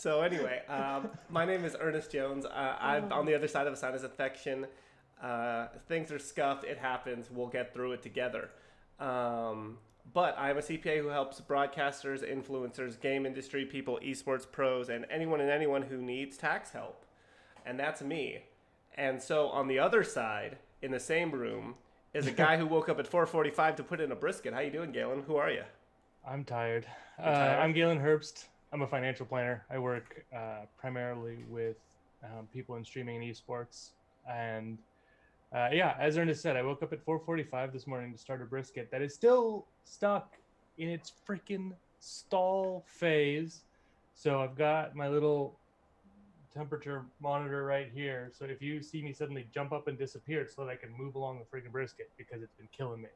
So anyway, my name is Ernest Jones. I'm on the other side of a sinus infection. Things are scuffed. It happens. We'll get through it together. Um, but I'm a CPA who helps broadcasters, influencers, game industry people, esports pros, and anyone who needs tax help. And that's me. And so on the other side, in the same room, is a guy who woke up at 4:45 to put in a brisket. How you doing, Galen? Who are you? I'm tired. You're tired? I'm Galen Herbst. I'm a financial planner. I work primarily with people in streaming and esports. And yeah, as Ernest said, I woke up at 4:45 this morning to start a brisket that is still stuck in its freaking stall phase. So I've got my little temperature monitor right here. So if you see me suddenly jump up and disappear, it's so that I can move along the freaking brisket because it's been killing me.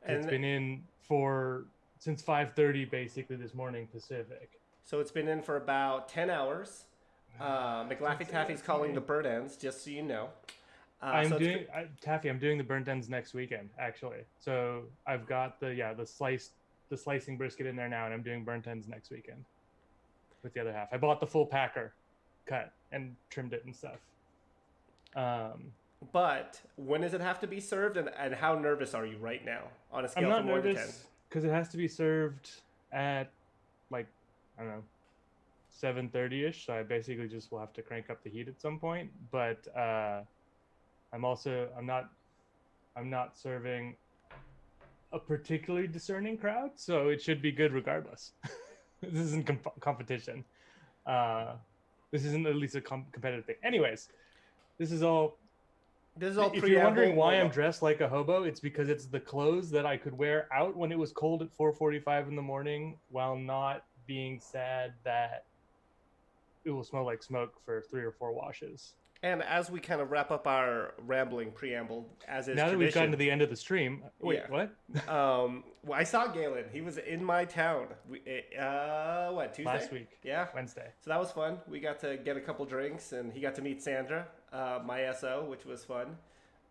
It's And been in for since 5:30 basically this morning Pacific. so it's been in for about 10 hours. McLaffy Taffy's calling the bird ends, just so you know. I'm doing Taffy. I'm doing the burnt ends next weekend, actually. So I've got the slicing brisket in there now, and I'm doing burnt ends next weekend with the other half. I bought the full packer, cut and trimmed it and stuff. But when does it have to be served, and how nervous are you right now on a I'm scale not from 1 to 10? nervous because it has to be served at like I don't know 7:30 ish. So I basically just will have to crank up the heat at some point. But I'm not serving a particularly discerning crowd, so it should be good regardless. This isn't competition. Uh, this isn't at least a competitive thing. Anyways, this is all. This is all If you're wondering why I'm warm-up. dressed like a hobo, it's because it's the clothes that I could wear out when it was cold at 4:45 in the morning, while not being sad that it will smell like smoke for 3 or 4 washes. And as we kind of wrap up our rambling preamble, as is Now that we've gotten to tradition, the end of the stream, wait, yeah. what? Well, I saw Galen. He was in my town. What, Tuesday? Last week, Yeah. Wednesday. So that was fun. We got to get a couple drinks, and he got to meet Sandra, my SO, which was fun.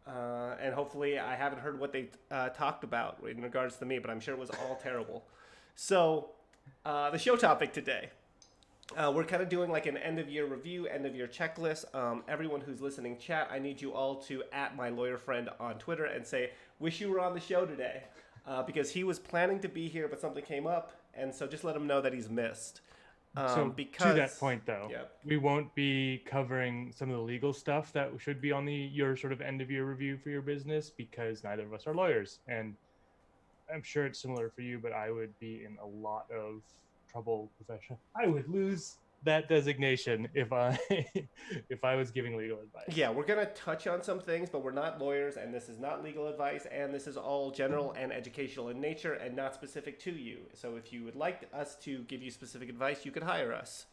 And hopefully, I haven't heard what they talked about in regards to me, but I'm sure it was all terrible. So, the show topic today. We're kind of doing like an end of year review, end of year checklist. Everyone who's listening, chat, I need you all to at my lawyer friend on Twitter and say, wish you were on the show today. Because he was planning to be here, but something came up. And so just let him know that he's missed. So Because, to that point, though, yeah. we won't be covering some of the legal stuff that should be on your sort of end of year review for your business because neither of us are lawyers, and I'm sure it's similar for you, but I would be in a lot of trouble professional. I would lose that designation if I if I was giving legal advice. Yeah, we're going to touch on some things, but we're not lawyers, and this is not legal advice, and this is all general and educational in nature and not specific to you. So if you would like us to give you specific advice, you could hire us.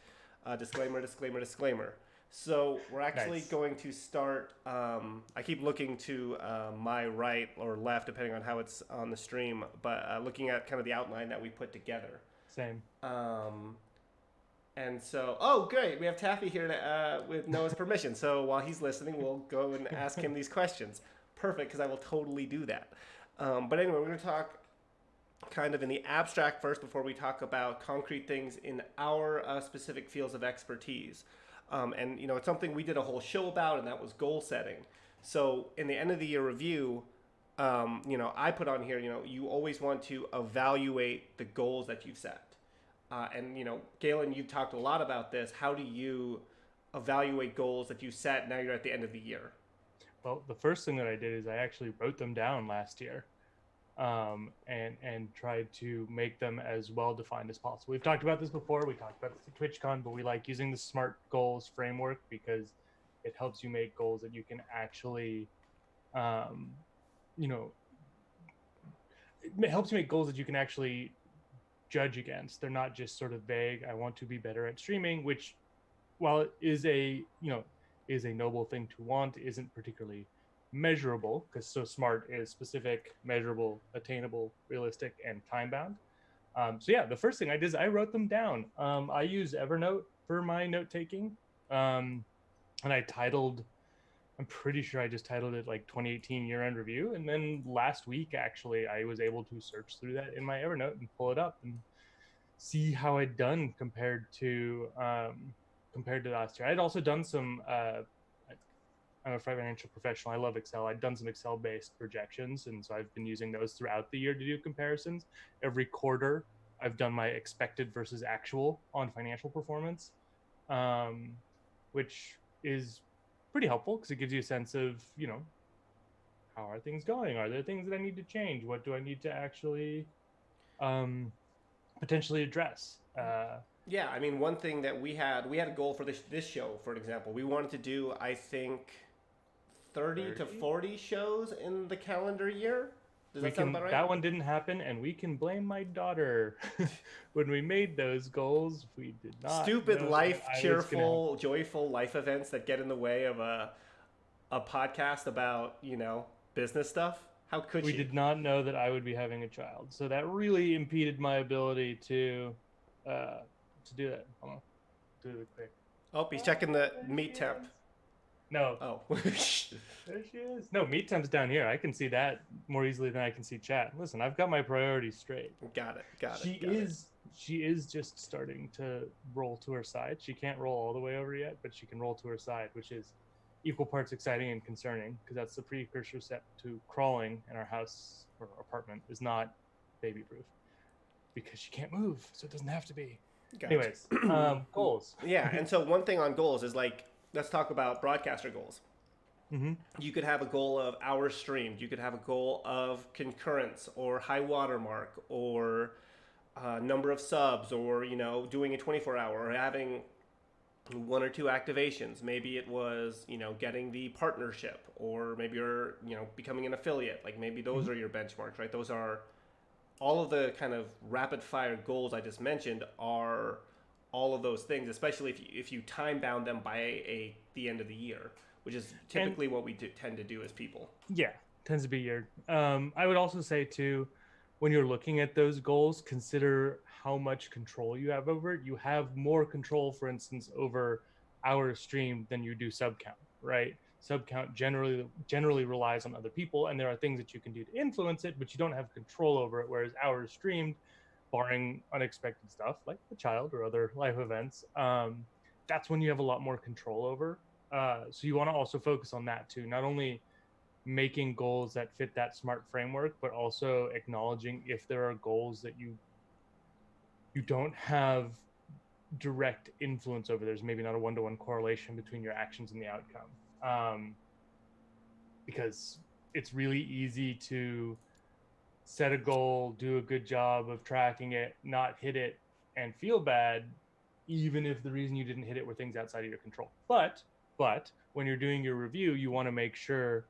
Disclaimer, disclaimer, disclaimer. So we're actually Nice. going to start. I keep looking to my right or left, depending on how it's on the stream, but looking at kind of the outline that we put together. Same. And so, oh, great. We have Taffy here with Noah's permission. So while he's listening, we'll go and ask him these questions. Perfect, because I will totally do that. But anyway, we're going to talk kind of in the abstract first before we talk about concrete things in our specific fields of expertise. And, you know, it's something we did a whole show about, and that was goal setting. So in the end of the year review, you know, I put on here, you know, you always want to evaluate the goals that you've set. And, you know, Galen, you've talked a lot about this. How do you evaluate goals that you set now you're at the end of the year? Well, the first thing that I did is I actually wrote them down last year, and tried to make them as well defined as possible. We've talked about this before. We talked about this at TwitchCon, but we like using the SMART goals framework because it helps you make goals that you can actually, you know, it helps you make goals that you can actually judge against. They're not just sort of vague. I want to be better at streaming, which, while it is is a noble thing to want, isn't particularly measurable because so SMART is specific, measurable, attainable, realistic, and time bound. So yeah, the first thing I did is I wrote them down. I use Evernote for my note taking, and I'm pretty sure I just titled it like 2018 year-end review. And then last week, actually, I was able to search through that in my Evernote and pull it up and see how I'd done compared to last year. I'd also done some. I'm a financial professional. I love Excel. I'd done some Excel-based projections, and so I've been using those throughout the year to do comparisons. Every quarter, I've done my expected versus actual on financial performance, um, which is pretty helpful because it gives you a sense of, how are things going? Are there things that I need to change? What do I need to actually um, potentially address? Yeah, I mean, one thing that we had a goal for this show, for example. We wanted to do, I think, 30 to 30? 40 shows in the calendar year. Does We that sound can about right? that one didn't happen, and we can blame my daughter. When we made those goals, we did not Stupid know that life, I was gonna have. cheerful, joyful life events that get in the way of a podcast about, business stuff. How could We she? did not know that I would be having a child, so that really impeded my ability uh to do that. Hold on, do it quick. Oh, he's checking the There she meat temp. is. No, Oh. there she is. No, meet time's down here. I can see that more easily than I can see chat. Listen, I've got my priorities straight. Got it. Got it. She Got it. is she is just starting to roll to her side. She can't roll all the way over yet, but she can roll to her side, which is equal parts exciting and concerning because that's the precursor step to crawling. And our house or apartment is not baby proof because she can't move, so it doesn't have to be. Gotcha. Anyways, goals. Yeah, and so one thing on goals is like, let's talk about broadcaster goals. Mm-hmm. You could have a goal of hours streamed. You could have a goal of concurrence or high watermark or number of subs or, doing a 24-hour or having one or two activations. Maybe it was, getting the partnership or maybe you're, becoming an affiliate. Like maybe those Mm-hmm. are your benchmarks, right? Those are all of the kind of rapid fire goals I just mentioned are all of those things, especially if you time bound them by the end of the year, which is And typically what we tend to do as people. yeah, tends to be your. I would also say too, when you're looking at those goals, consider how much control you have over it. You have more control, for instance, over hours streamed than you do sub count, right? Sub count generally relies on other people, and there are things that you can do to influence it, but you don't have control over it. Whereas hours streamed, barring unexpected stuff like the child or other life events, that's when you have a lot more control over. So you want to also focus on that too. Not only making goals that fit that smart framework, but also acknowledging if there are goals that you don't have direct influence over. There's maybe not a one-to-one correlation between your actions and the outcome, because it's really easy to set a goal, do a good job of tracking it, not hit it, and feel bad, even if the reason you didn't hit it were things outside of your control. But when you're doing your review, you want to make sure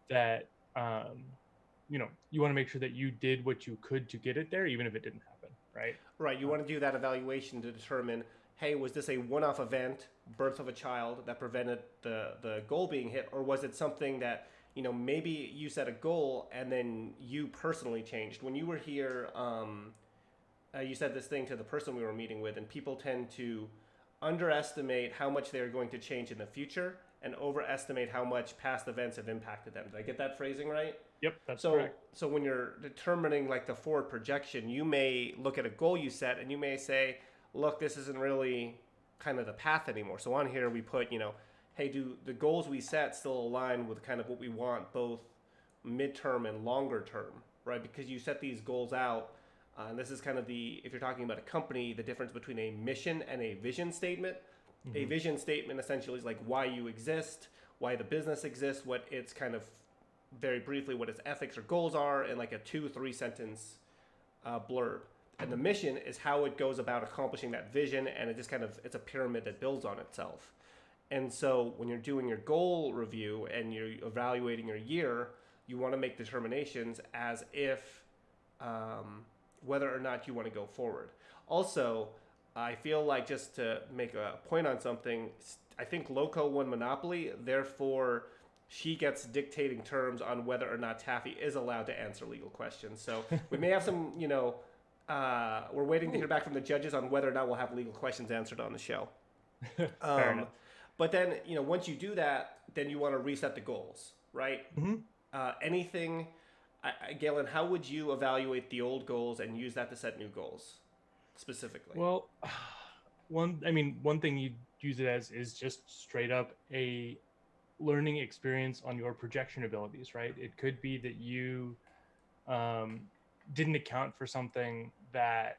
that you want to make sure that you did what you could to get it there, even if it didn't happen, right? Right. You want to do that evaluation to determine, hey, was this a one-off event, birth of a child, that prevented the goal being hit, or was it something that maybe you set a goal and then you personally changed when you were here? You said this thing to the person we were meeting with, and people tend to underestimate how much they're going to change in the future and overestimate how much past events have impacted them. Did I get that phrasing right? Yep, that's So, correct. so when you're determining like the forward projection, you may look at a goal you set and you may say, look, this isn't really kind of the path anymore. So on here we put, hey, do the goals we set still align with kind of what we want both midterm and longer term, right? Because you set these goals out. And this is kind of if you're talking about a company, the difference between a mission and a vision statement. A Mm-hmm. vision statement essentially is like why you exist, why the business exists, what it's kind of very briefly what its ethics or goals are, and like a 2-3 sentence blurb. And the mission is how it goes about accomplishing that vision, and it just kind of it's a pyramid that builds on itself. And so when you're doing your goal review and you're evaluating your year, you want to make determinations as if whether or not you want to go forward. Also, I feel like just to make a point on something, I think Loco won Monopoly, therefore she gets dictating terms on whether or not Taffy is allowed to answer legal questions. So we may have some, we're waiting to hear back from the judges on whether or not we'll have legal questions answered on the show. Fair enough. But then, once you do that, then you want to reset the goals, right? Mm-hmm. Galen, how would you evaluate the old goals and use that to set new goals? specifically? Well, one thing you use it as is just straight up a learning experience on your projection abilities, right? It could be that you um, didn't account for something that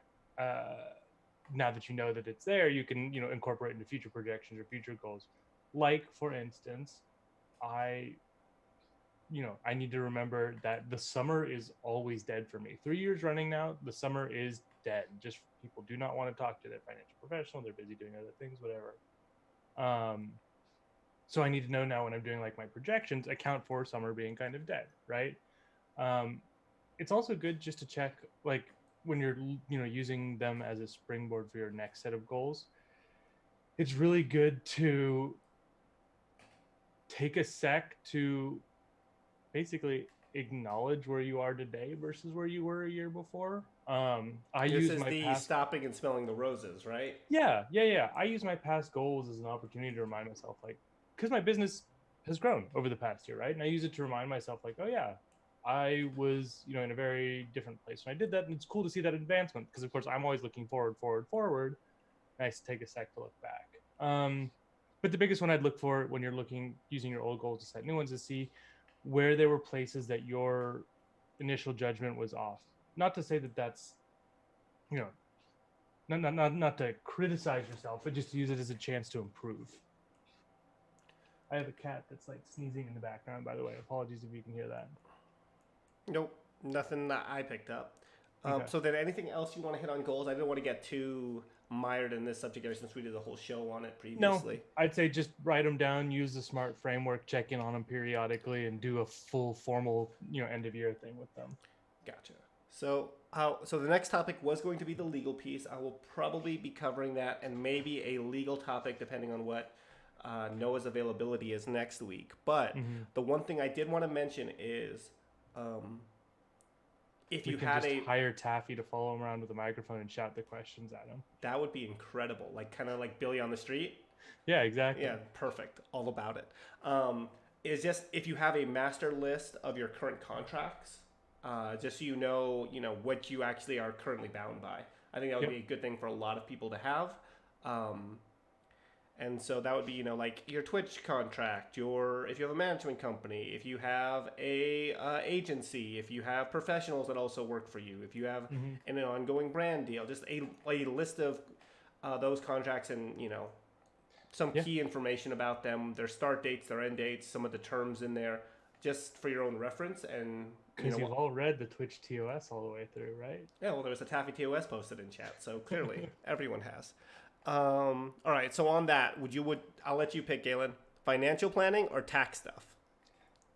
now that you know that it's there, you can incorporate into future projections or future goals. Like for instance, I I need to remember that the summer is always dead for me. 3 years running now, the summer is dead. Just people do not want to talk to their financial professional. They're busy doing other things, whatever. Um, so I need to know now when I'm doing like my projections, account for summer being kind of dead, right? Um, it's also good just to check like when you're using them as a springboard for your next set of goals. It's really good to take a sec to basically acknowledge where you are today versus where you were a year before. I This use is my the past stopping and smelling the roses, right? yeah. I use my past goals as an opportunity to remind myself, like, because my business has grown over the past year, right? And I use it to remind myself, like, oh yeah, I was, in a very different place when I did that, and it's cool to see that advancement because, of course, I'm always looking forward. Nice to take a sec to look back. But the biggest one I'd look for when you're using your old goals to set new ones is see where there were places that your initial judgment was off. Not to say that that's, you know, not to criticize yourself, but just to use it as a chance to improve. I have a cat that's like sneezing in the background, by the way. Apologies if you can hear that. Nope, nothing that I picked up. Okay. So then anything else you want to hit on goals? I didn't want to get too mired in this subject ever since we did a whole show on it No, previously. I'd say just write them down, use the smart framework, check in on them periodically, and do a full formal, end of year thing with them. Gotcha. So the next topic was going to be the legal piece. I will probably be covering that and maybe a legal topic depending on what Noah's availability is next week. But Mm-hmm. the one thing I did want to mention is um, if We you can had just a hire Taffy to follow him around with a microphone and shout the questions at him. that would be incredible, like kind of like Billy on the street. Yeah, exactly. Yeah, perfect. All about it. Is just if you have a master list of your current contracts, just so you know what you actually are currently bound by. I think that would Yep. be a good thing for a lot of people to have. Um, and so that would be like your Twitch contract, your if you have a management company, if you have a agency, if you have professionals that also work for you, if you have Mm-hmm. an ongoing brand deal, just a list of those contracts and some Yeah, key information about them, their start dates, their end dates, some of the terms in there, just for your own reference. And because you've all read the Twitch TOS all the way through, right? yeah, well, there was a Taffy TOS posted in chat, so clearly everyone has. All right, so on that, I'll let you pick, Galen, financial planning or tax stuff?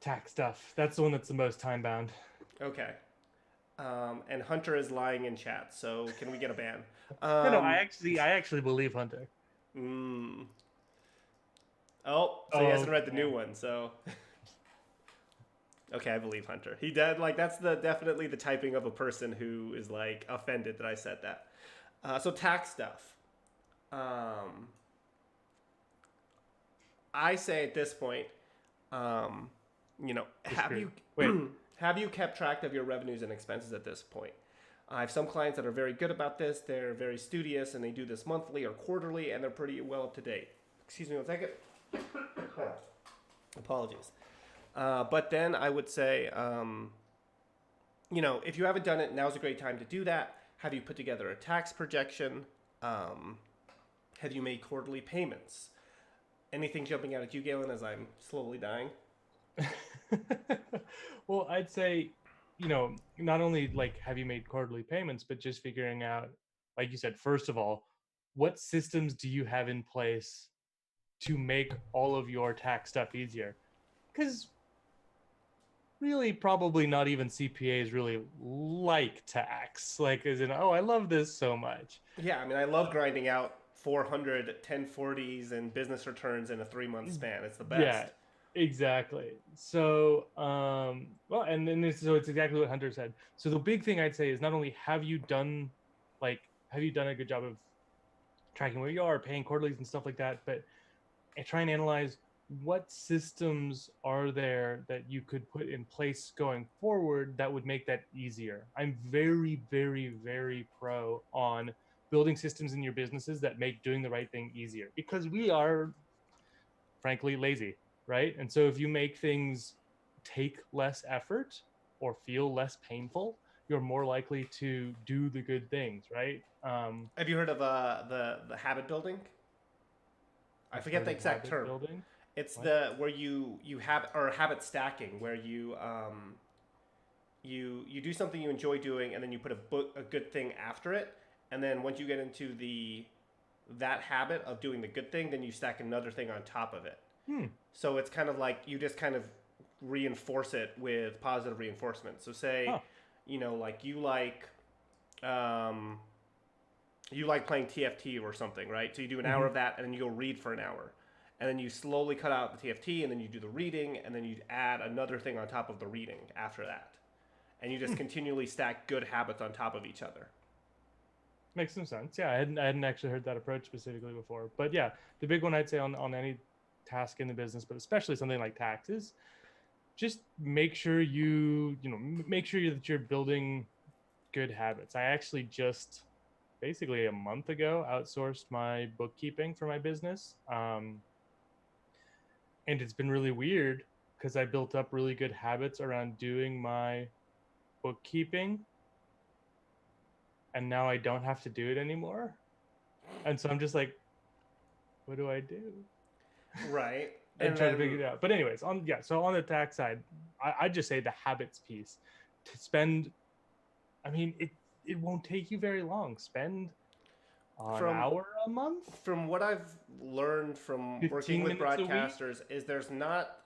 Tax stuff. That's the one that's the most time bound. Okay. And Hunter is lying in chat, so can we get a ban? No, Um, I actually believe Hunter. mm, oh, so he hasn't Oh, read the new damn. one, so okay, I believe Hunter. He did like that's the definitely the typing of a person who is like offended that I said that. So tax stuff. Um, I say at this point, um, have Disagree. you Wait, have you kept track of your revenues and expenses at this point? I have some clients that are very good about this. They're very studious and they do this monthly or quarterly, and they're pretty well up to date. Excuse me one second. Apologies. But then I would say, if you haven't done it, now's a great time to do that. Have you put together a tax projection? Have you made quarterly payments? Anything jumping out at you, Galen, as I'm slowly dying? well, I'd say, not only like have you made quarterly payments, but just figuring out, like you said, first of all, what systems do you have in place to make all of your tax stuff easier? Because really, probably not even CPAs really like tax. Like, as in, oh, I love this so much. Yeah, I mean, I love grinding out 400 1040s and business returns in a 3 month span. It's the Yeah, best. exactly. So, well, and then so it's exactly what Hunter said. So the big thing I'd say is not only have you done a good job of tracking where you are, paying quarterlies and stuff like that, but try and analyze what systems are there that you could put in place going forward that would make that easier. I'm very, very, very pro on building systems in your businesses that make doing the right thing easier, because we are frankly lazy, right? And so if you make things take less effort or feel less painful, you're more likely to do the good things, right? Have you heard of the habit building? I I've forget heard the of exact habit term. building. It's What? the where you have or habit stacking, where you do something you enjoy doing, and then you put a good thing after it, and then once you get into the that habit of doing the good thing, then you stack another thing on top of it. Hmm. So it's kind of like you just kind of reinforce it with positive reinforcement. So say, Huh. like um, you like playing TFT or something, right? So you do an hour Hmm. of that, and then you go read for an hour, and then you slowly cut out the TFT, and then you do the reading, and then you add another thing on top of the reading after that, and you just Hmm. continually stack good habits on top of each other. Makes some sense. Yeah, I hadn't actually heard that approach specifically before. But yeah, the big one I'd say on any task in the business, but especially something like taxes, just make sure make sure that you're building good habits. I actually just basically a month ago outsourced my bookkeeping for my business, and it's been really weird because I built up really good habits around doing my bookkeeping, and now I don't have to do it anymore. And so I'm just like, what do I do? Right, And and try to then figure it out. But anyways, so on the tax side, I'd just say the habits piece to spend. I mean, it won't take you very long. Spend an from hour a month, from what I've learned from working 15 with minutes a week. broadcasters is there's not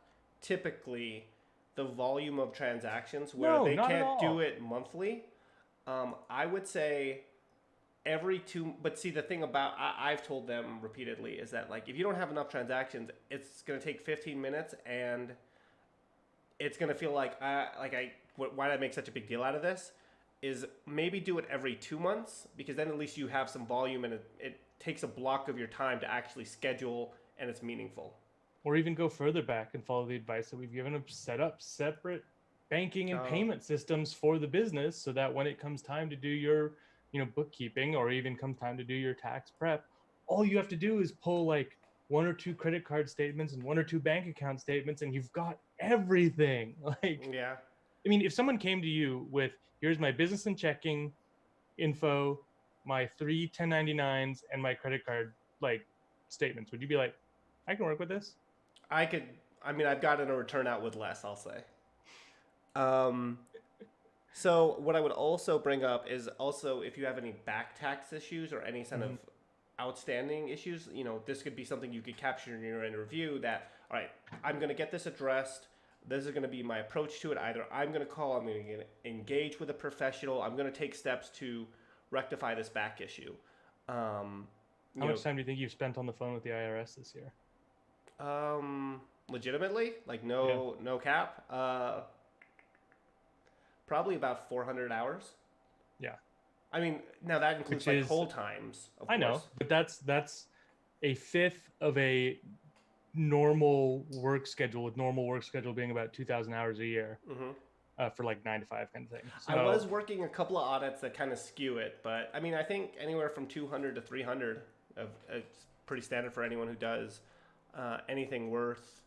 typically the volume of transactions where No, they not at can't do all. it monthly. I would say every two. But see, the thing about I've told them repeatedly is that like if you don't have enough transactions, it's gonna take 15 minutes, and it's gonna feel like why did I make such a big deal out of this? Is maybe do it every 2 months, because then at least you have some volume, and it takes a block of your time to actually schedule, and it's meaningful. Or even go further back and follow the advice that we've given of set up separate banking and Oh, payment systems for the business so that when it comes time to do your bookkeeping, or even comes time to do your tax prep, all you have to do is pull like one or two credit card statements and one or two bank account statements, and you've got everything. Like, yeah. I mean, if someone came to you with, here's my business and checking info, my three 1099s, and my credit card like statements, would you be like, I can work with this? I could. I mean, I've gotten a return out with less. I'll say. Um, so what I would also bring up is also if you have any back tax issues or any kind of Mm-hmm. outstanding issues, this could be something you could capture in your interview. That all right, I'm going to get this addressed. This is going to be my approach to it. Either I'm going to call, I'm going to engage with a professional, I'm going to take steps to rectify this back issue. Um, How you much time do you think you've spent on the phone with the IRS this year? legitimately, like Yeah. no cap, probably about 400 hours. Yeah. I mean, now that includes Which like is, hold times, of I know, course. but that's a fifth of a normal work schedule, with normal work schedule being about 2,000 hours a year, Hmm. for like 9 to 5 kind of thing. I So, was working a couple of audits that kind of skew it, but I mean, I think anywhere from 200 to 300 it's pretty standard for anyone who does anything worth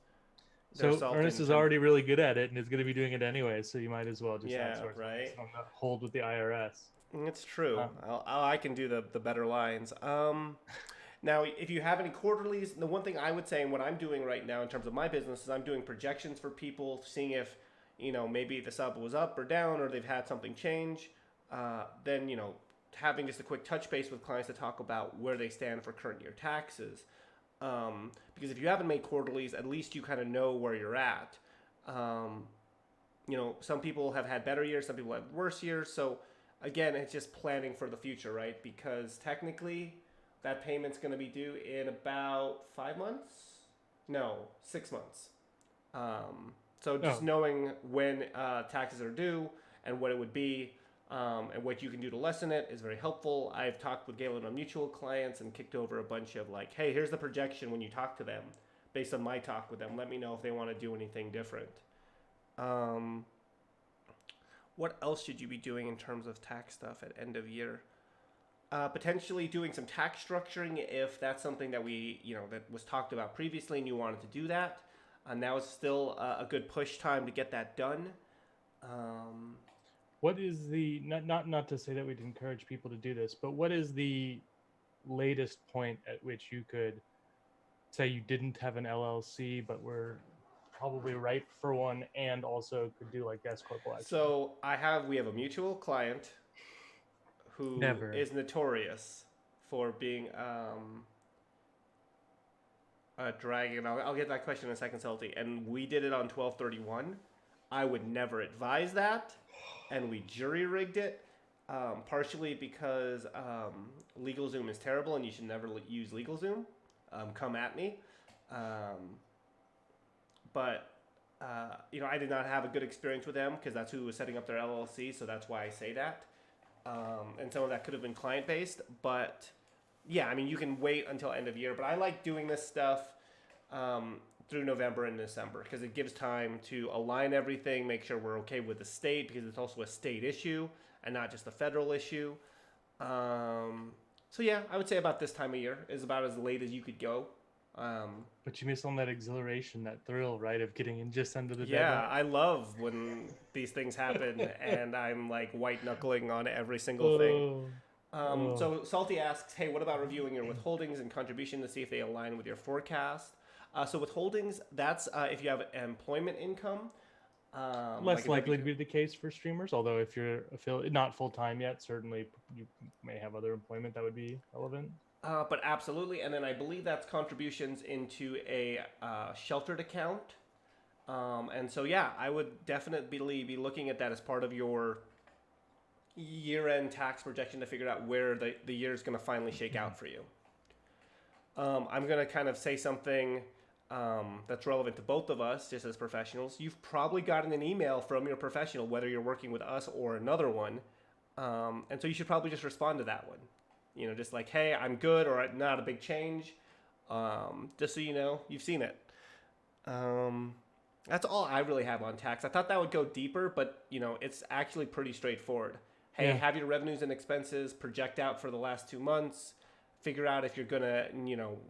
their so salt Ernest in is terms. already really good at it and is going to be doing it anyway. So you might as well just Yeah, outsource right. on the hold with the IRS. It's true. Um, I can do the better lines. Now, if you have any quarterlies, the one thing I would say, and what I'm doing right now in terms of my business, is I'm doing projections for people, seeing if maybe the sub was up or down, or they've had something change. Then having just a quick touch base with clients to talk about where they stand for current year taxes. Because if you haven't made quarterlies, at least you kind of know where you're at. Um, some people have had better years, some people have worse years. So again, it's just planning for the future, right? Because technically, that payment's going to be due in about 5 months. No, 6 months. So just oh, knowing when taxes are due and what it would be, and what you can do to lessen it is very helpful. I've talked with Galen on mutual clients and kicked over a bunch of like, hey, here's the projection when you talk to them based on my talk with them. Let me know if they want to do anything different. Um, what else should you be doing in terms of tax stuff at end of year? Potentially doing some tax structuring if that's something that that was talked about previously and you wanted to do that. Now is still a good push time to get that done. What is the not to say that we'd encourage people to do this, but what is the latest point at which you could say you didn't have an LLC but were probably ripe for one and also could do like S corp action? So we have a mutual client who Never. is notorious for being a dragon. I'll get that question in a second, Salty. And we did it on 12/31. I would never advise that, and we jury rigged it, partially because LegalZoom is terrible and you should never use LegalZoom. Come at me. But I did not have a good experience with them because that's who was setting up their LLC, so that's why I say that. And some of that could have been client based, but yeah, I mean, you can wait until end of year. But I like doing this stuff through November and December because it gives time to align everything, make sure we're okay with the state because it's also a state issue and not just a federal issue. So yeah, I would say about this time of year is about as late as you could go. But you miss on that exhilaration, that thrill, right, of getting in just under the yeah, deadline. I love when these things happen and I'm like white knuckling on every single thing. So Salty asks, hey, what about reviewing your withholdings and contribution to see if they align with your forecast? So withholdings, that's if you have employment income. Less likely to be the case for streamers, although if you're not full-time yet, certainly you may have other employment that would be relevant. But absolutely, and then I believe that's contributions into a sheltered account. And so yeah, I would definitely be looking at that as part of your year-end tax projection to figure out where the year is going to finally shake out for you. I'm going to kind of say something that's relevant to both of us, just as professionals. You've probably gotten an email from your professional, whether you're working with us or another one, and so you should probably just respond to that one. Just like, hey, I'm good, or not a big change, just so you know you've seen it. That's all I really have on tax. I thought that would go deeper, but it's actually pretty straightforward. Hey, have your revenues and expenses project out for the last 2 months. Figure out if you're gonna,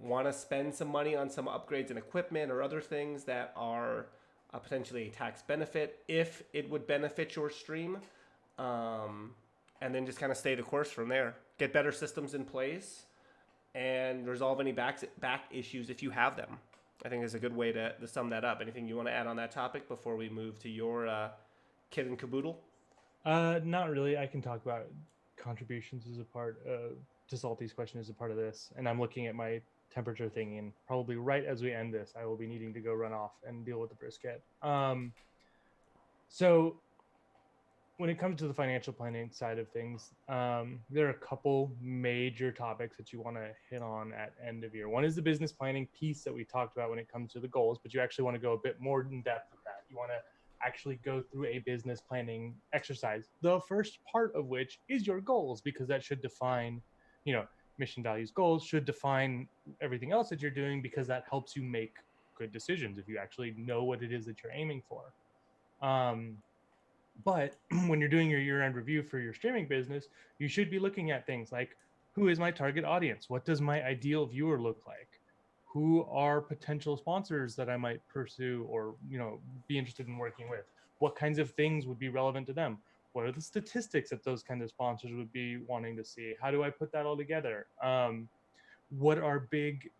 want to spend some money on some upgrades in equipment or other things that are potentially a tax benefit, if it would benefit your stream, and then just kind of stay the course from there. Get better systems in place, and resolve any back issues if you have them. I think is a good way to sum that up. Anything you want to add on that topic before we move to your kit and caboodle? Not really. I can talk about contributions as a part to Salty's question as a part of this, and I'm looking at my temperature thing, and probably right as we end this, I will be needing to go run off and deal with the brisket. So when it comes to the financial planning side of things, there are a couple major topics that you want to hit on at end of year. One is the business planning piece that we talked about when it comes to the goals, but you actually want to go a bit more in depth with that. You want to actually go through a business planning exercise, the first part of which is your goals, because that should define, mission, values, goals should define everything else that you're doing, because that helps you make good decisions if you actually know what it is that you're aiming for. But when you're doing your year-end review for your streaming business, you should be looking at things like, who is my target audience? What does my ideal viewer look like? Who are potential sponsors that I might pursue or, be interested in working with? What kinds of things would be relevant to them? What are the statistics that those kinds of sponsors would be wanting to see? How do I put that all together? What are big,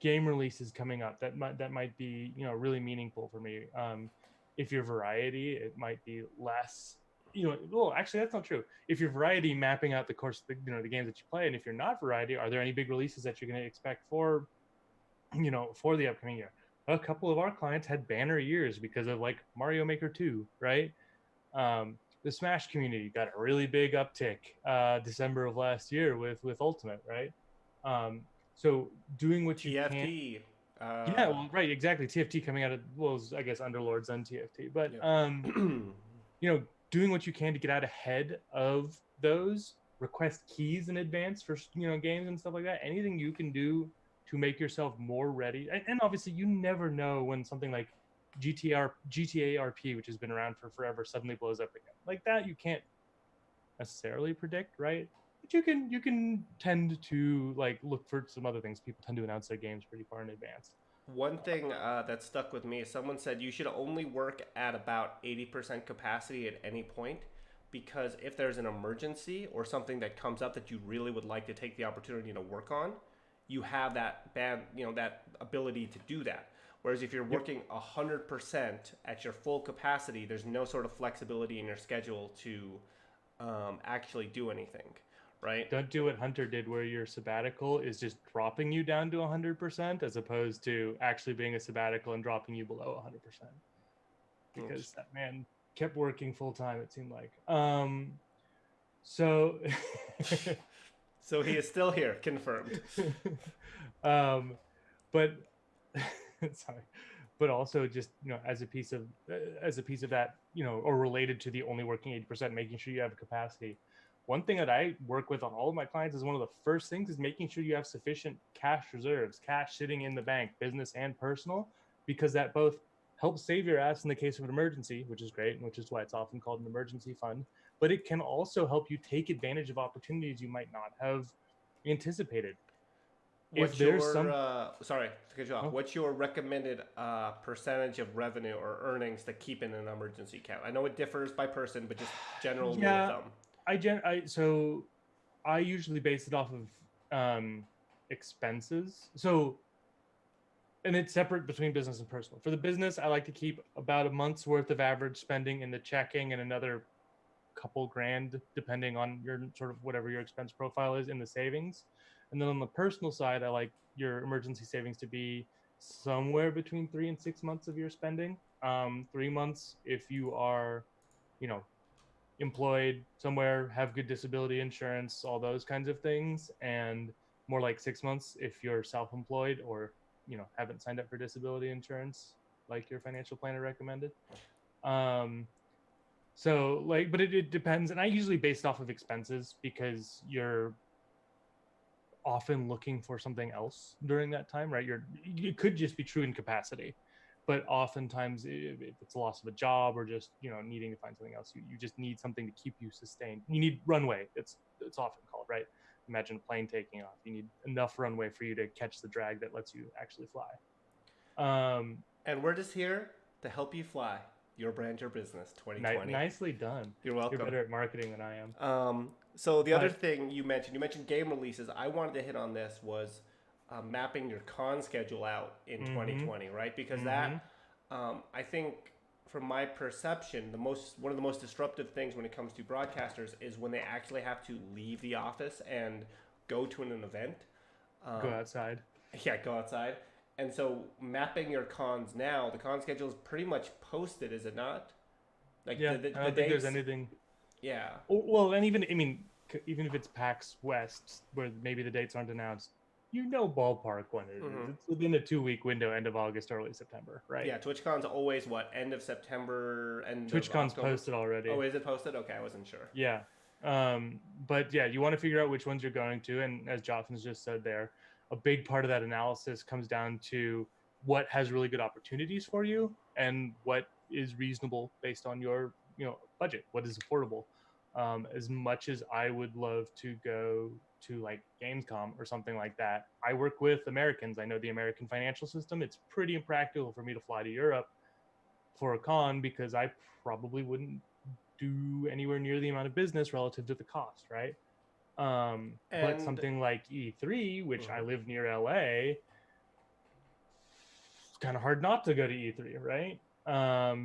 game releases coming up that might be, really meaningful for me? If you're variety, it might be less, well, actually that's not true. If you're variety, mapping out the course of the games that you play, and if you're not variety, are there any big releases that you're going to expect for the upcoming year? A couple of our clients had banner years because of like Mario Maker 2, right? The Smash community got a really big uptick December of last year with Ultimate, right? So doing what you can. TFT. Yeah, well, right, exactly. TFT coming out of, I guess, Underlords and TFT, but doing what you can to get out ahead of those, request keys in advance for games and stuff like that. Anything you can do to make yourself more ready, and obviously you never know when something like GTA RP, which has been around for forever, suddenly blows up again like that. You can't necessarily predict, right? you can tend to like look for some other things. People tend to announce their games pretty far in advance. One thing that stuck with me is someone said you should only work at about 80% capacity at any point, because if there's an emergency or something that comes up that you really would like to take the opportunity to work on, you have that ability to do that. Whereas if you're Yep. working 100% at your full capacity, there's no sort of flexibility in your schedule to actually do anything, right? Don't do what Hunter did, where your sabbatical is just dropping you down to 100%, as opposed to actually being a sabbatical and dropping you below 100%. Because that man kept working full time. It seemed like. So, So he is still here, confirmed. um, but sorry, but also just as a piece of that, or related to the only working 80%, making sure you have capacity. One thing that I work with on all of my clients is one of the first things is making sure you have sufficient cash reserves, cash sitting in the bank, business and personal, because that both helps save your ass in the case of an emergency, which is great, and which is why it's often called an emergency fund. But it can also help you take advantage of opportunities you might not have anticipated. If What's there's your some, sorry to cut you off? oh, What's your recommended percentage of revenue or earnings to keep in an emergency account? I know it differs by person, but just general rule of yeah, thumb. so I usually base it off of expenses. So, and it's separate between business and personal. For the business, I like to keep about a month's worth of average spending in the checking and another couple grand, depending on your sort of whatever your expense profile is, in the savings. And then on the personal side, I like your emergency savings to be somewhere between 3 and 6 months of your spending. 3 months if you are, you know, employed somewhere, have good disability insurance, all those kinds of things, and more like 6 months if you're self-employed or haven't signed up for disability insurance, like your financial planner recommended. Um, so like, but it depends, and I usually base it off of expenses because you're often looking for something else during that time, right? It could just be true incapacity, but oftentimes if it's a loss of a job or just needing to find something else, you just need something to keep you sustained. You need runway. It's often called, right? Imagine a plane taking off. You need enough runway for you to catch the drag that lets you actually fly. And we're just here to help you fly. Your brand, your business, 2020. Nicely done. You're welcome. You're better at marketing than I am. So the other thing you mentioned game releases. I wanted to hit on this was mapping your con schedule out in 2020, right? Because that, I think, from my perception, one of the most disruptive things when it comes to broadcasters is when they actually have to leave the office and go to an event. Go outside. Yeah, go outside. And so mapping your cons now, the con schedule is pretty much posted, is it not? Like Yeah, I don't think there's anything. Yeah. Well, and even even if it's PAX West, where maybe the dates aren't announced, ballpark when it is. It's within a 2-week window, end of August, early September, right? Yeah, TwitchCon's always end of September, TwitchCon's posted already. Oh, is it posted? Okay, I wasn't sure. Yeah. But yeah, you want to figure out which ones you're going to, and as Jotham's just said there, a big part of that analysis comes down to what has really good opportunities for you and what is reasonable based on your budget, what is affordable. As much as I would love to go to like Gamescom or something like that, I work with Americans. I know the American financial system. It's pretty impractical for me to fly to Europe for a con because I probably wouldn't do anywhere near the amount of business relative to the cost, right? But something like E3, which I live near LA, it's kind of hard not to go to E3, right?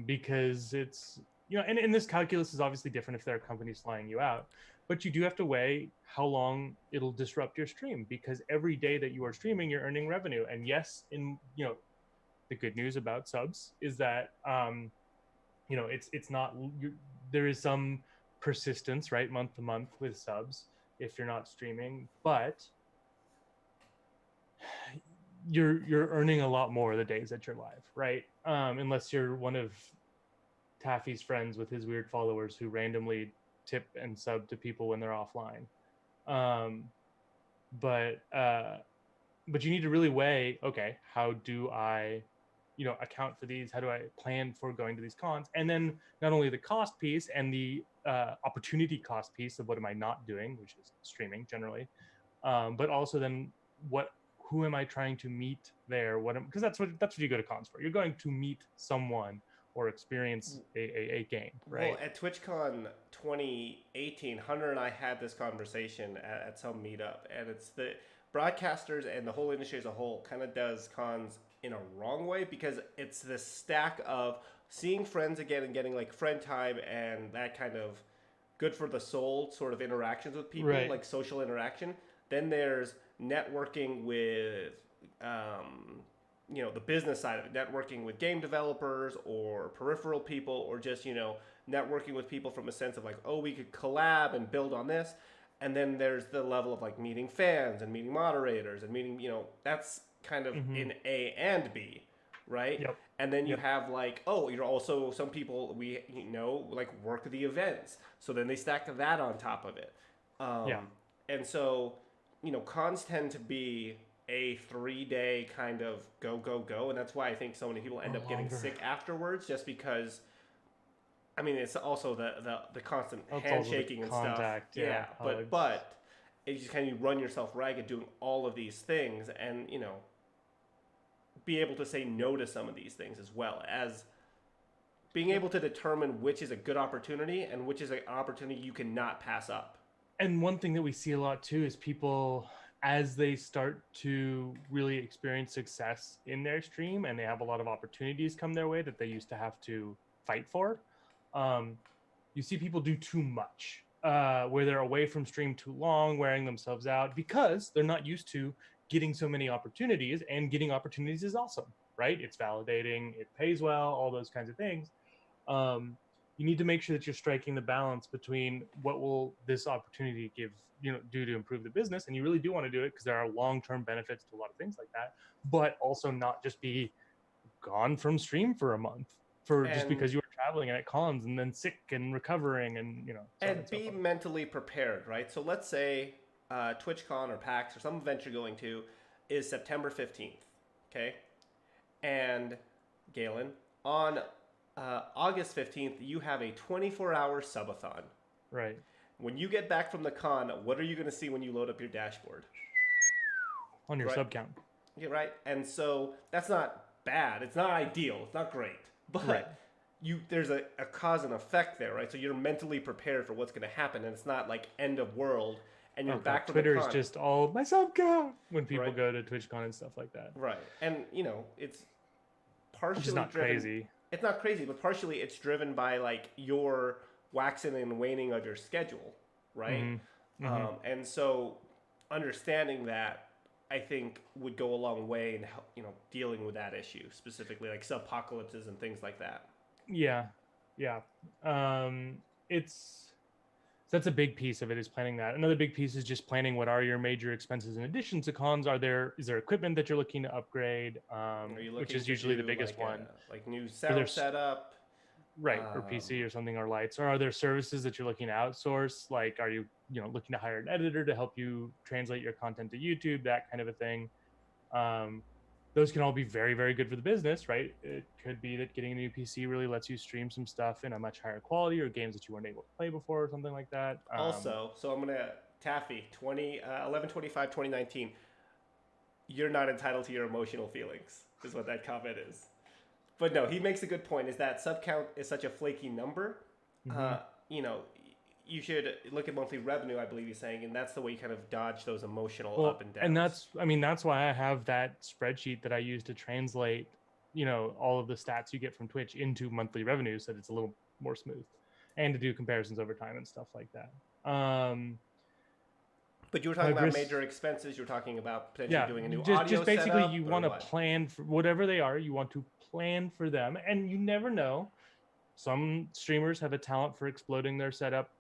Because it's and this calculus is obviously different if there are companies flying you out, but you do have to weigh how long it'll disrupt your stream, because every day that you are streaming, you're earning revenue. And yes, the good news about subs is that it's not, there is some persistence, right, month to month with subs if you're not streaming, but you're earning a lot more the days that you're live, right? Unless you're one of Taffy's friends with his weird followers who randomly tip and sub to people when they're offline. But you need to really weigh, okay, how do I account for these? How do I plan for going to these cons? And then not only the cost piece and the opportunity cost piece of what am I not doing, which is streaming generally, but also then who am I trying to meet there? Because that's what you go to cons for. You're going to meet someone or experience a game, right? Well, at TwitchCon 2018, Hunter and I had this conversation at some meetup, and it's the broadcasters and the whole industry as a whole kind of does cons in a wrong way, because it's this stack of seeing friends again and getting like friend time and that kind of good for the soul sort of interactions with people, Right. like social interaction. Then there's networking with the business side of it, networking with game developers or peripheral people, or just networking with people from a sense of like, oh, we could collab and build on this. And then there's the level of like meeting fans and meeting moderators and meeting, that's kind of in A and B, right? Yep. And then you have like, oh, you're also some people like work the events, so then they stack that on top of it. Yeah. And so cons tend to be a 3-day kind of go, and that's why I think so many people end up getting sick afterwards, just because. I mean, it's also the constant handshaking and contact, stuff. Yeah, but you just kind of run yourself ragged doing all of these things, and be able to say no to some of these things, as well as being able to determine which is a good opportunity and which is an opportunity you cannot pass up. And one thing that we see a lot too is people, as they start to really experience success in their stream and they have a lot of opportunities come their way that they used to have to fight for, you see people do too much, where they're away from stream too long, wearing themselves out, because they're not used to getting so many opportunities, and getting opportunities is awesome, right? It's validating, it pays well, all those kinds of things. You need to make sure that you're striking the balance between what will this opportunity do to improve the business, and you really do want to do it because there are long-term benefits to a lot of things like that, but also not just be gone from stream for a month just because you were traveling and at cons and then sick and recovering and and be mentally prepared, right? So let's say TwitchCon or PAX or some event you're going to is September 15th, okay? And Galen, on August 15th, you have a 24-hour subathon. Right. When you get back from the con, what are you going to see when you load up your dashboard? On your sub count. Yeah, right. And so that's not bad. It's not ideal. It's not great. But there's a cause and effect there, right? So you're mentally prepared for what's going to happen, and it's not like end of world. And you're back from Twitter's the con. just all my sub count when people go to TwitchCon and stuff like that. Right. And it's partially which is not driven, crazy. It's not crazy, but partially it's driven by like your waxing and waning of your schedule, right? And so understanding that, I think, would go a long way in dealing with that issue, specifically like subpocalypses and things like that. Yeah. That's a big piece of it, is planning that. Another big piece is just planning what are your major expenses in addition to cons. Is there equipment that you're looking to upgrade, which is usually the biggest one, like new sound setup, right? Or PC or something, or lights. Or are there services that you're looking to outsource? Like, are you looking to hire an editor to help you translate your content to YouTube, that kind of a thing? Those can all be very, very good for the business, right? It could be that getting a new PC really lets you stream some stuff in a much higher quality, or games that you weren't able to play before, or something like that. Also, so I'm gonna Taffy 11/25/2019. You're not entitled to your emotional feelings, is what that comment is. But no, he makes a good point. Is that sub count is such a flaky number? You should look at monthly revenue, I believe he's saying, and that's the way you kind of dodge those emotional up and downs. And that's why I have that spreadsheet that I use to translate, all of the stats you get from Twitch into monthly revenue, so that it's a little more smooth, and to do comparisons over time and stuff like that. But you were talking about major expenses. You were talking about potentially doing a new audio just basically setup, you want to plan for whatever they are. You want to plan for them, and you never know. Some streamers have a talent for exploding their setup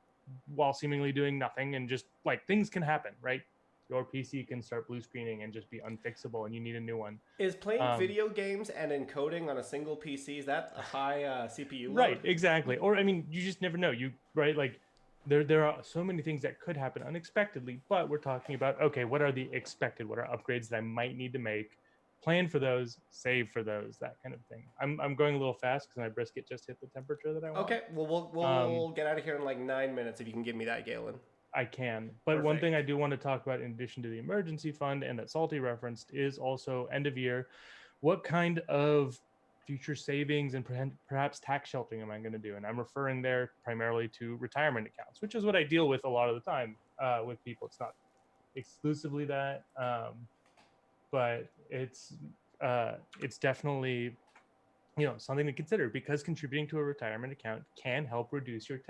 while seemingly doing nothing, and just like things can happen, right? Your PC can start blue screening and just be unfixable, and you need a new one. Is playing video games and encoding on a single PC, is that a high CPU load? Right, exactly. Or you just never know. Like there are so many things that could happen unexpectedly, but we're talking about, okay, what are the expected? What are upgrades that I might need to make? plan for those, save for those, that kind of thing. I'm going a little fast because my brisket just hit the temperature that I want. Okay, well, we'll get out of here in like 9 minutes if you can give me that, Galen. I can. But one thing I do want to talk about, in addition to the emergency fund and that Salty referenced, is also end of year. What kind of future savings and perhaps tax sheltering am I going to do? And I'm referring there primarily to retirement accounts, which is what I deal with a lot of the time with people. It's not exclusively that, but it's definitely something to consider, because contributing to a retirement account can help reduce your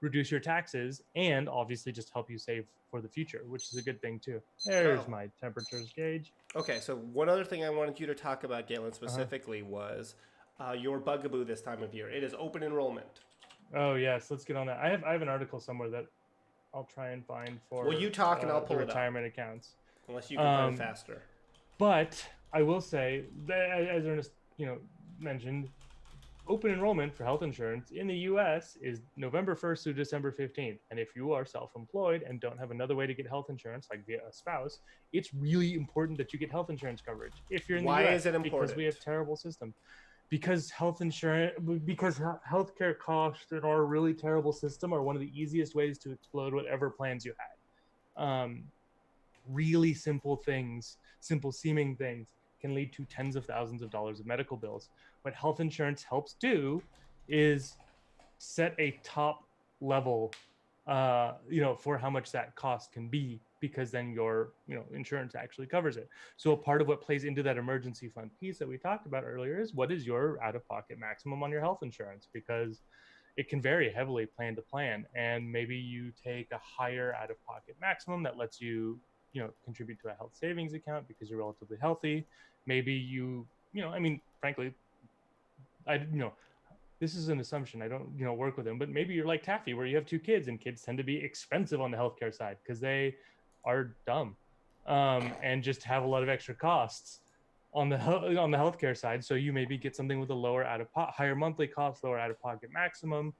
reduce your taxes, and obviously just help you save for the future, which is a good thing too. There's my temperatures gauge. Okay, so one other thing I wanted you to talk about, Galen, specifically was your bugaboo this time of year. It is open enrollment. Oh yes, let's get on that. I have an article somewhere that I'll try and find for. Well, you talk and I'll pull the retirement accounts. Unless you can find it faster. But I will say that, as Ernest mentioned, open enrollment for health insurance in the U.S. is November 1st through December 15th. And if you are self-employed and don't have another way to get health insurance, like via a spouse, it's really important that you get health insurance coverage. If you're in the U.S., why is it important? Because we have terrible system. Because healthcare costs in our really terrible system are one of the easiest ways to explode whatever plans you had. Really simple seeming things can lead to tens of thousands of dollars of medical bills. What health insurance helps do is set a top level, for how much that cost can be, because then your, insurance actually covers it. So a part of what plays into that emergency fund piece that we talked about earlier is, what is your out-of-pocket maximum on your health insurance? Because it can vary heavily plan to plan, and maybe you take a higher out-of-pocket maximum that lets you contribute to a health savings account because you're relatively healthy. Maybe frankly, this is an assumption. I don't, work with them, but maybe you're like Taffy, where you have 2 kids, and kids tend to be expensive on the healthcare side because they are dumb, and just have a lot of extra costs on the healthcare side. So you maybe get something with a higher monthly cost, lower out-of-pocket maximum.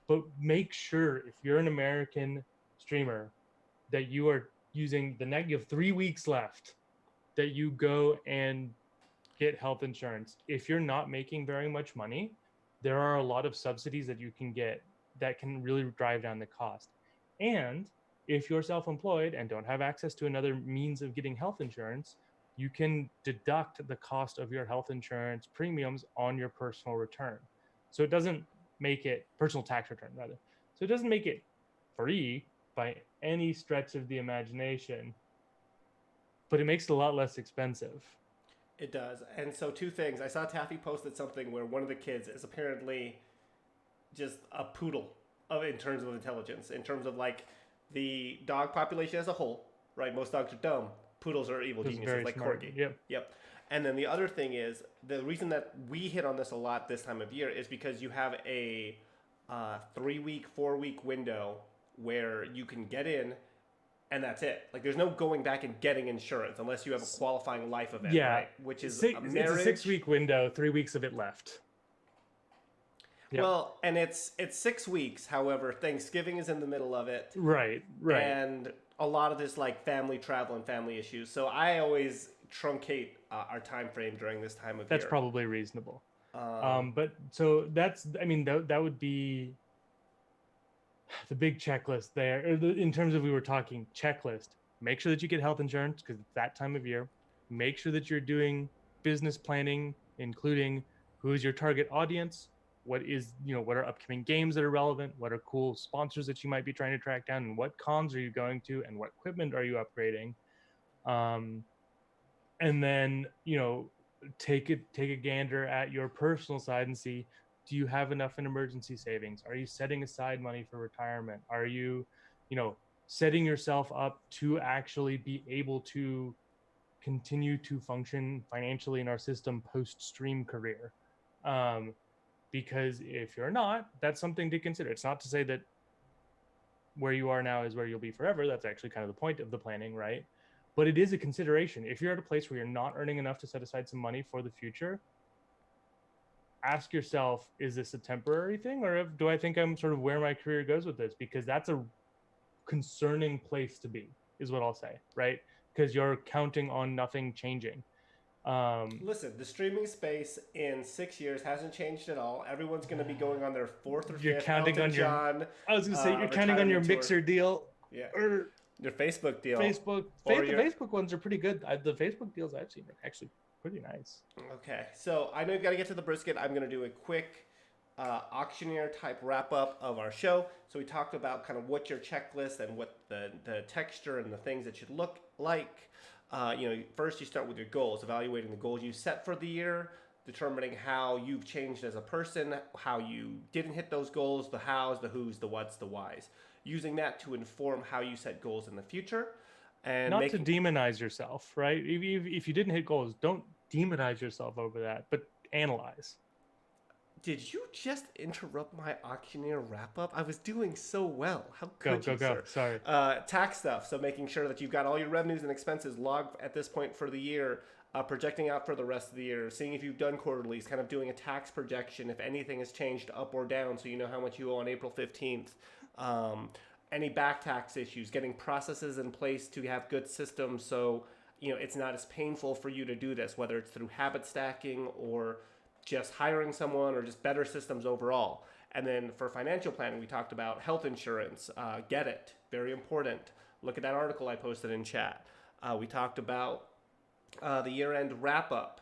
But make sure, if you're an American streamer, that you are using the net, you have 3 weeks left, that you go and get health insurance. If you're not making very much money, there are a lot of subsidies that you can get that can really drive down the cost. And if you're self-employed and don't have access to another means of getting health insurance, you can deduct the cost of your health insurance premiums on your personal return. So it doesn't make it personal tax return, rather. So it doesn't make it free by any stretch of the imagination, but it makes it a lot less expensive. It does. And so 2 things. I saw Taffy posted something where one of the kids is apparently just a poodle in terms of intelligence, in terms of like the dog population as a whole, right? Most dogs are dumb. Poodles are evil geniuses, like smart. Corgi. Yep. And then the other thing is, the reason that we hit on this a lot this time of year is because you have a 3-week, 4-week window where you can get in, and that's it. Like, there's no going back and getting insurance unless you have a qualifying life event, right? Which is a marriage. It's a 6-week window, 3 weeks of it left. Yep. Well, and it's 6 weeks. However, Thanksgiving is in the middle of it. Right. And a lot of this, like, family travel and family issues. So I always truncate our time frame during this time of year. That's probably reasonable. But so that would be the big checklist there. In terms of, we were talking checklist, make sure that you get health insurance because it's that time of year. Make sure that you're doing business planning, including who is your target audience, what are upcoming games that are relevant, what are cool sponsors that you might be trying to track down, and what cons are you going to, and what equipment are you upgrading. And then, take a gander at your personal side and see, do you have enough in emergency savings? Are you setting aside money for retirement? Are you, setting yourself up to actually be able to continue to function financially in our system post-stream career? Because if you're not, that's something to consider. It's not to say that where you are now is where you'll be forever. That's actually kind of the point of the planning, right? But it is a consideration. If you're at a place where you're not earning enough to set aside some money for the future, ask yourself, is this a temporary thing, or do I think I'm sort of where my career goes with this? Because that's a concerning place to be, is what I'll say, right? because you're counting on nothing changing. Listen, the streaming space in 6 years hasn't changed at all. Everyone's going to be going on their fourth or You're fifth counting Elton on your, John I was gonna say, you're counting on your retirement tour. Mixer deal Yeah, or your Facebook deal, Facebook. or The your. Facebook ones are pretty good. The Facebook deals I've seen are actually pretty nice. Okay, so I know you've got to get to the brisket. I'm going to do a quick auctioneer type wrap up of our show. So we talked about kind of what your checklist and what the texture and the things that should look like. First you start with your goals, evaluating the goals you set for the year, determining how you've changed as a person, how you didn't hit those goals, the hows, the who's, the what's, the whys. Using that to inform how you set goals in the future. And Not to demonize yourself, right? If you didn't hit goals, don't demonize yourself over that, but analyze. Did you just interrupt my auctioneer wrap up? I was doing so well. How could you, Go. sir? Sorry. Tax stuff. So making sure that you've got all your revenues and expenses logged at this point for the year, projecting out for the rest of the year, seeing if you've done quarterlies, kind of doing a tax projection if anything has changed up or down, so you know how much you owe on April 15th. Any back tax issues, getting processes in place to have good systems, so it's not as painful for you to do this, whether it's through habit stacking or just hiring someone or just better systems overall. And then for financial planning, we talked about health insurance. Get it. Very important. Look at that article I posted in chat. We talked about the year-end wrap-up.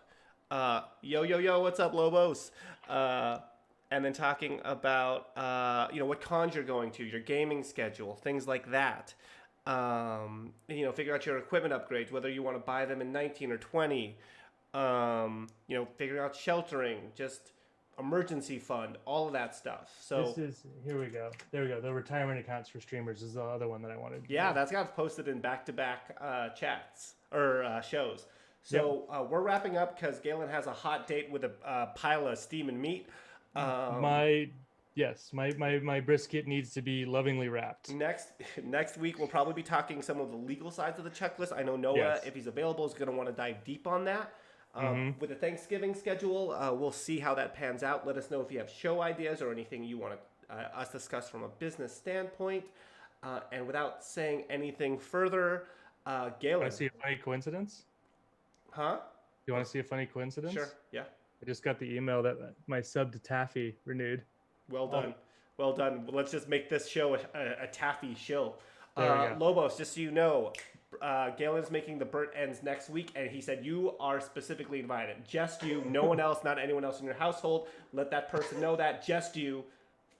Yo, what's up, Lobos? And then talking about, what cons you're going to, your gaming schedule, things like that. Figure out your equipment upgrades, whether you want to buy them in 19 or 20. Figuring out sheltering, just emergency fund, all of that stuff. So here we go. There we go. The retirement accounts for streamers is the other one that I wanted. Yeah, that's got posted in back-to-back chats or shows. So we're wrapping up because Galen has a hot date with a pile of steam and meat. My brisket needs to be lovingly wrapped. Next week we'll probably be talking some of the legal sides of the checklist. I know Noah, if he's available, is going to want to dive deep on that. With the Thanksgiving schedule, we'll see how that pans out. Let us know if you have show ideas or anything you want us to discuss from a business standpoint. And without saying anything further, Galen. Want to see a funny coincidence? Huh? You want to see a funny coincidence? Sure, yeah. I just got the email that my sub to Taffy renewed. Well done. Well done. Let's just make this show a Taffy show. There we go. Lobos, just so you know, Galen's making the burnt ends next week, and he said you are specifically invited. Just you, no one else, not anyone else in your household. Let that person know that. Just you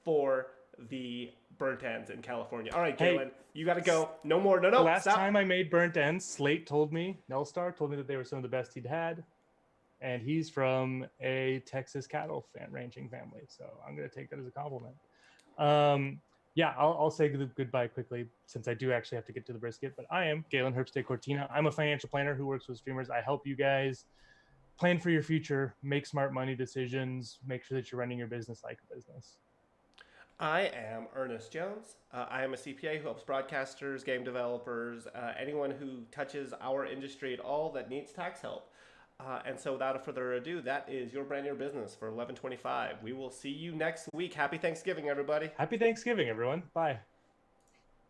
for the burnt ends in California. All right, Galen, you got to go. No more. No, the last stop. time I made burnt ends, Slate told me, Nelstar told me that they were some of the best he'd had. And he's from a Texas cattle ranching family. So I'm going to take that as a compliment. I'll say goodbye quickly since I do actually have to get to the brisket. But I am Galen Herbstay Cortina. I'm a financial planner who works with streamers. I help you guys plan for your future, make smart money decisions, make sure that you're running your business like a business. I am Ernest Jones. I am a CPA who helps broadcasters, game developers, anyone who touches our industry at all that needs tax help. And so without further ado, that is Your Brand, Your Business for 11/25. We will see you next week. Happy Thanksgiving, everybody. Happy Thanksgiving, everyone. Bye.